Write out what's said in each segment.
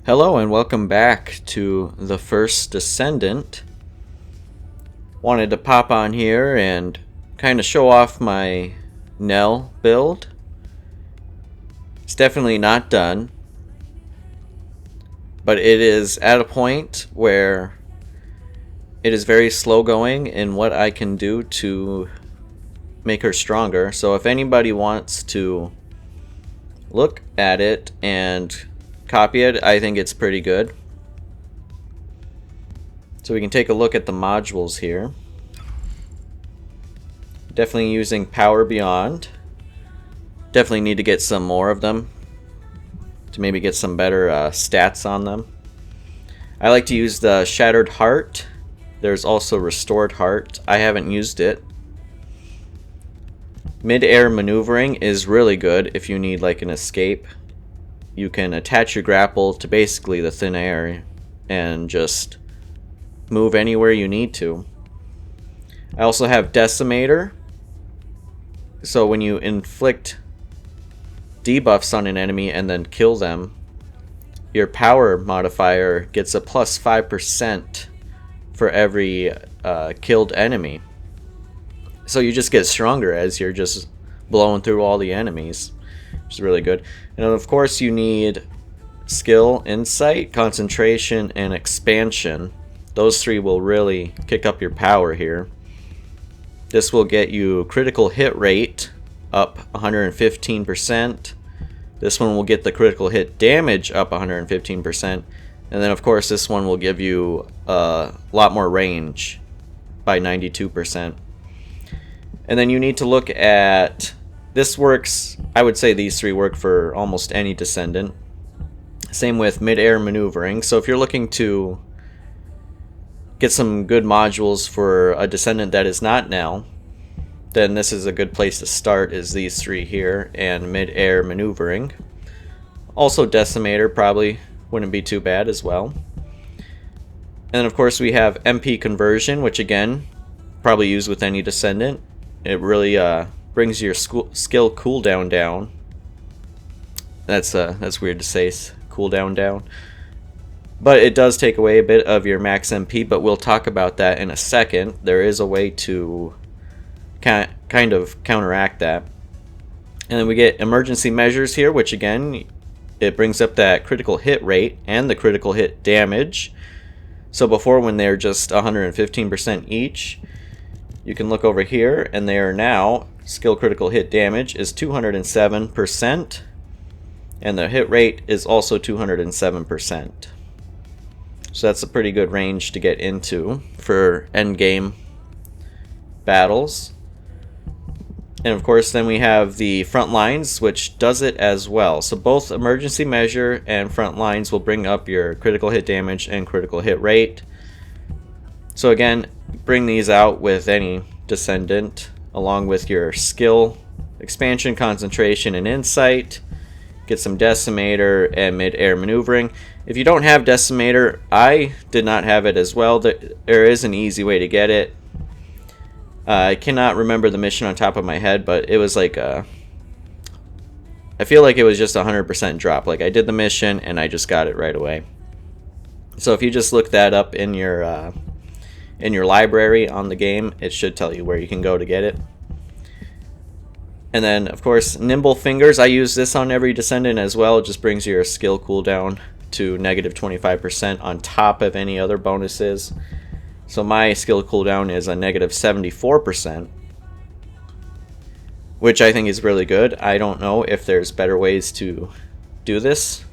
Hello and welcome back to the first Descendant. Wanted to pop on here and kind of show off my Nell build. It's definitely not done, but it is at a point where it is very slow going in what I can do to make her stronger. So if anybody wants to look at it and copy it, I think it's pretty good. So we can take a look at the modules here. Definitely using Power Beyond. Definitely need to get some more of them to maybe get some better stats on them. I like to use the Shattered Heart. There's also Restored Heart. I haven't used it. Mid-air maneuvering is really good if you need like an escape. You can attach your grapple to basically the thin air and just move anywhere you need to. I also have Decimator. So when you inflict debuffs on an enemy and then kill them, your power modifier gets a plus 5% for every killed enemy. So you just get stronger as you're just blowing through all the enemies, which is really good. And of course you need skill, insight, concentration, and expansion. Those three will really kick up your power here. This will get you critical hit rate up 115%. This one will get the critical hit damage up 115%. And then of course this one will give you a lot more range by 92%. And then you need to look at, this works, I would say these three work for almost any Descendant. Same with mid-air maneuvering. So if you're looking to get some good modules for a Descendant that is not Nell, then this is a good place to start, is these three here, and mid-air maneuvering. Also Decimator probably wouldn't be too bad as well. And of course we have MP conversion, which again, probably used with any Descendant. It really brings your skill cooldown down. That's weird to say, cooldown down. But it does take away a bit of your max MP, but we'll talk about that in a second. There is a way to kind of counteract that. And then we get emergency measures here, which again, it brings up that critical hit rate and the critical hit damage. So before, when they're just 115% each, you can look over here and they are now, skill critical hit damage is 207%, and the hit rate is also 207%. So that's a pretty good range to get into for endgame battles. And of course then we have the front lines, which does it as well. So both emergency measure and front lines will bring up your critical hit damage and critical hit rate. So again, bring these out with any Descendant along with your skill, expansion, concentration, and insight. Get some Decimator and mid-air maneuvering. If you don't have Decimator, I did not have it as well. There is an easy way to get it. I cannot remember the mission on top of my head, but it was like I feel like it was just 100% drop. Like I did the mission and I just got it right away. So if you just look that up in your library on the game, it should tell you where you can go to get it. And then of course Nimble Fingers, I use this on every Descendant as well. It just brings your skill cooldown to negative 25% on top of any other bonuses. So my skill cooldown is a negative 74%, which I think is really good. I don't know if there's better ways to do this.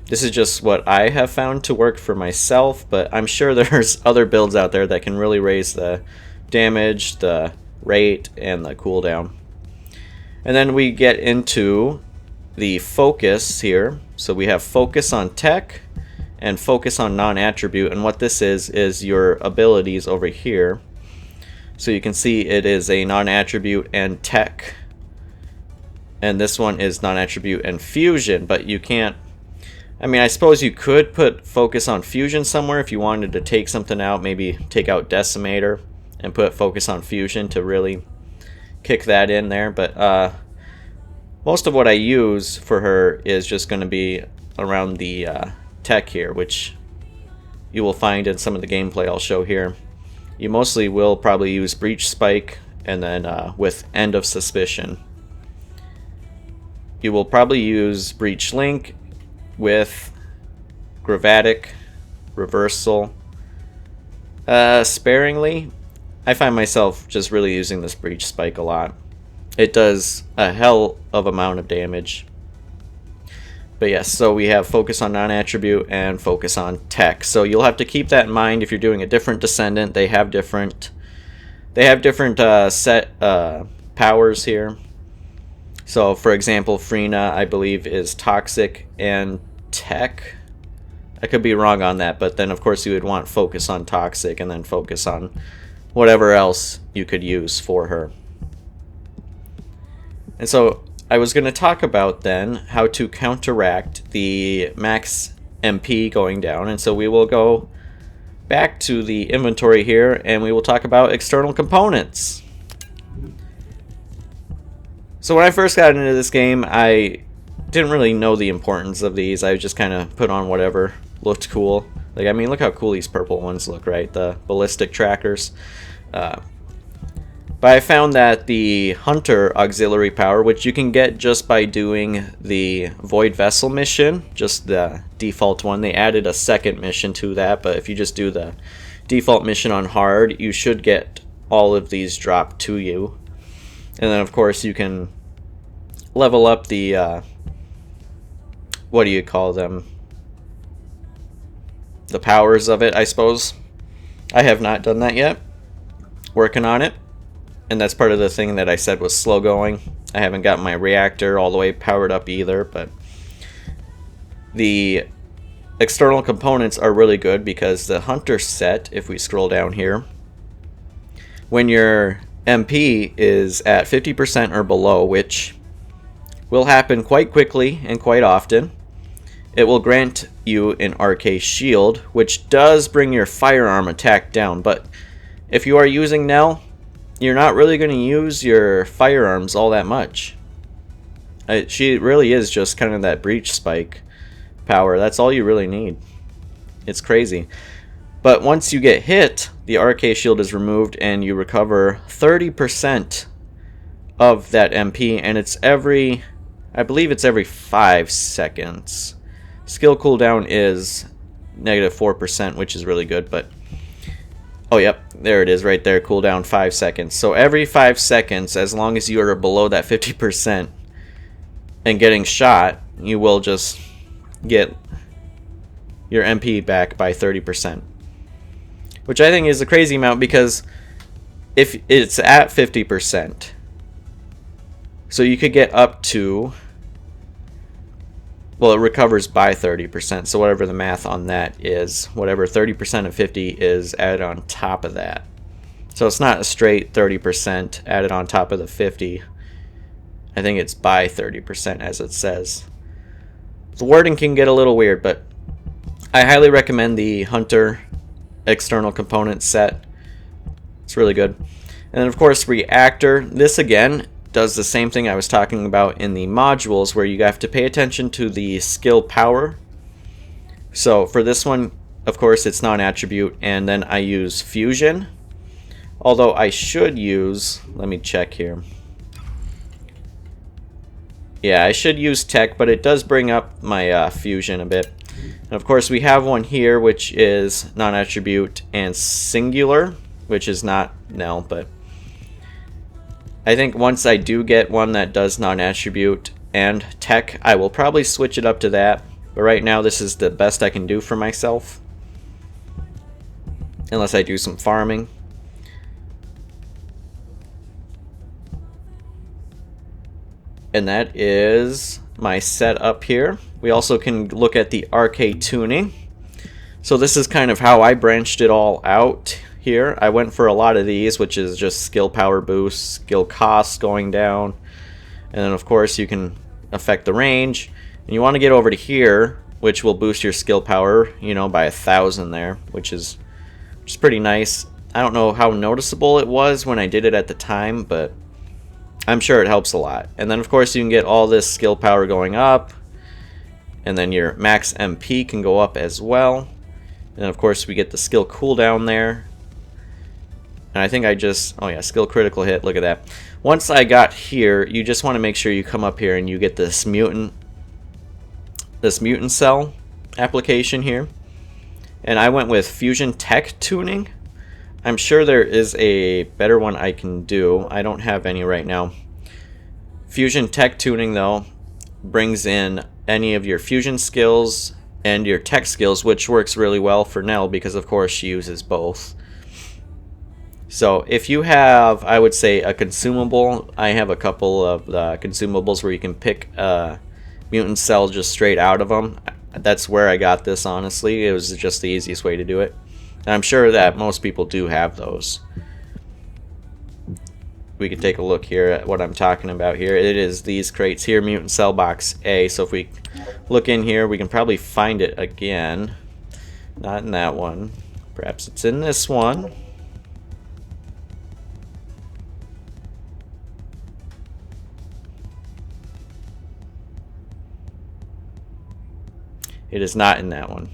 This is just what I have found to work for myself, but I'm sure there's other builds out there that can really raise the damage, the rate, and the cooldown. And then we get into the focus here. So we have focus on tech and focus on non-attribute, and what this is your abilities over here. So you can see it is a non-attribute and tech, and this one is non-attribute and fusion, but you can't, I mean, I suppose you could put focus on fusion somewhere if you wanted to take something out, maybe take out Decimator and put focus on fusion to really kick that in there. But most of what I use for her is just going to be around the tech here, which you will find in some of the gameplay I'll show here. You mostly will probably use Breach Spike, and then with End of Suspicion. You will probably use Breach Link with Gravatic, Reversal, sparingly. I find myself just really using this Breach Spike a lot. It does a hell of amount of damage. But yes, so we have focus on non-attribute and focus on tech. So you'll have to keep that in mind if you're doing a different descendant. They have different set powers here. So for example, Freena, I believe, is toxic and tech. I could be wrong on that, but then of course you would want focus on toxic and then focus on whatever else you could use for her. And so I was going to talk about then how to counteract the max MP going down, and so we will go back to the inventory here and we will talk about external components. So when I first got into this game, I didn't really know the importance of these. I just kind of put on whatever looked cool. Like, I mean, look how cool these purple ones look, right? The ballistic trackers. But I found that the Hunter auxiliary power, which you can get just by doing the Void Vessel mission, just the default one. They added a second mission to that, but if you just do the default mission on hard, you should get all of these dropped to you. And then of course you can level up the, what do you call them? The powers of it, I suppose. I have not done that yet. Working on it. And that's part of the thing that I said was slow going. I haven't got my reactor all the way powered up either, but the external components are really good because the Hunter set, if we scroll down here, when your MP is at 50% or below, which will happen quite quickly and quite often, it will grant you an Arche shield, which does bring your firearm attack down. But if you are using Nell, you're not really going to use your firearms all that much. She really is just kind of that breach spike power. That's all you really need. It's crazy. But once you get hit, the Arche shield is removed and you recover 30% of that MP, and it's every, I believe it's every 5 seconds. Skill cooldown is -4%, which is really good, but oh, yep, there it is right there, cooldown 5 seconds. So every 5 seconds, as long as you are below that 50% and getting shot, you will just get your MP back by 30%. Which I think is a crazy amount, because if it's at 50%, so you could get up to, well, it recovers by 30%, so whatever the math on that is, whatever 30% of 50 is added on top of that. So it's not a straight 30% added on top of the 50. I think it's by 30%, as it says. The wording can get a little weird, but I highly recommend the Hunter external component set. It's really good. And then of course reactor. This again does the same thing I was talking about in the modules, where you have to pay attention to the skill power. So for this one, of course, it's non-attribute, and then I use fusion. Although I should use, let me check here. Yeah, I should use tech, but it does bring up my fusion a bit. And of course we have one here which is non-attribute and singular, which is not Nell, but I think once I do get one that does non-attribute and tech, I will probably switch it up to that. But right now this is the best I can do for myself, unless I do some farming. And that is my setup here. We also can look at the Arche tuning. So this is kind of how I branched it all out here. I went for a lot of these, which is just skill power boost, skill cost going down, and then of course you can affect the range. And you want to get over to here, which will boost your skill power, you know, by 1,000 there, which is pretty nice. I don't know how noticeable it was when I did it at the time, but I'm sure it helps a lot. And then of course you can get all this skill power going up, And then your max MP can go up as well. And of course we get the skill cooldown there. And I think I just, oh yeah, skill critical hit, look at that. Once I got here, you just want to make sure you come up here and you get this mutant cell application here. And I went with fusion tech tuning. I'm sure there is a better one I can do. I don't have any right now. Fusion tech tuning though brings in any of your fusion skills and your tech skills, which works really well for Nell because of course she uses both. So if you have, I would say, a consumable, I have a couple of consumables where you can pick a mutant cell just straight out of them. That's where I got this, honestly. It was just the easiest way to do it. And I'm sure that most people do have those. We could take a look here at what I'm talking about here. It is these crates here, mutant cell box A. So if we look in here, we can probably find it again. Not in that one. Perhaps it's in this one. It is not in that one.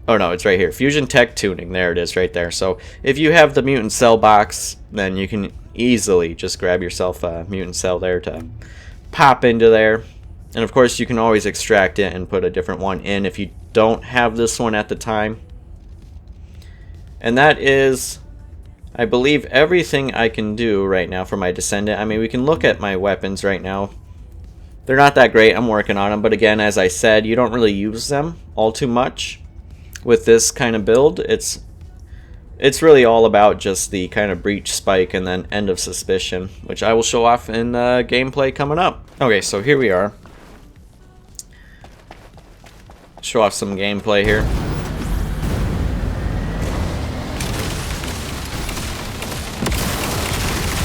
Oh no, it's right here. Fusion Tech Tuning. There it is right there. So if you have the mutant cell box, then you can easily just grab yourself a mutant cell there to pop into there. And of course you can always extract it and put a different one in if you don't have this one at the time. And that is, I believe, everything I can do right now for my Descendant. I mean, we can look at my weapons right now. They're not that great. I'm working on them. But again, as I said, you don't really use them all too much. With this kind of build, it's really all about just the kind of breach spike and then end of suspicion, which I will show off in gameplay coming up. Okay, so here we are. Show off some gameplay here.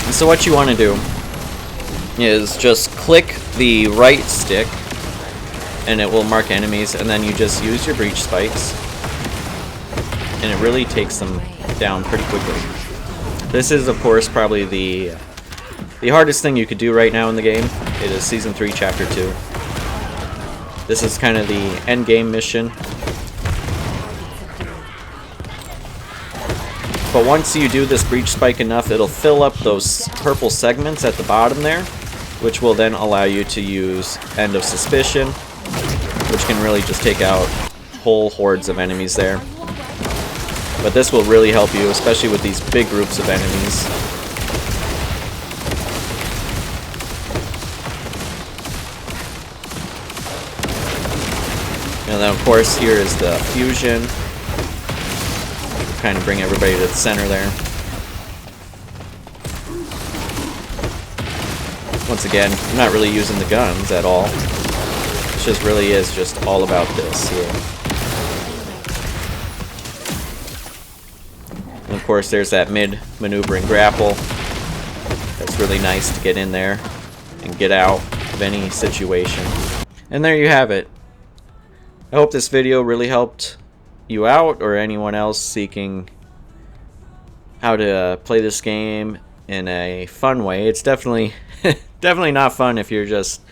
And so what you want to do is just click the right stick and it will mark enemies, and then you just use your breach spikes. And it really takes them down pretty quickly. This is, of course, probably the hardest thing you could do right now in the game. It is Season 3, Chapter 2. This is kind of the endgame mission. But once you do this breach spike enough, it'll fill up those purple segments at the bottom there, which will then allow you to use End of Suspicion, which can really just take out whole hordes of enemies there. But this will really help you, especially with these big groups of enemies. And then of course here is the fusion. Kind of bring everybody to the center there. Once again, I'm not really using the guns at all. It just really is just all about this here. And of course there's that mid-maneuvering grapple. That's really nice to get in there and get out of any situation. And there you have it. I hope this video really helped you out, or anyone else seeking how to play this game in a fun way. It's definitely definitely not fun if you're just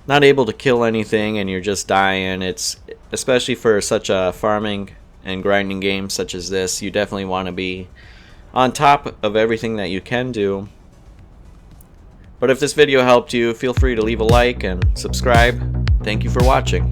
not able to kill anything and you're just dying. It's especially for such a farming and grinding game such as this, you definitely want to be on top of everything that you can do. But if this video helped you, feel free to leave a like and subscribe. Thank you for watching.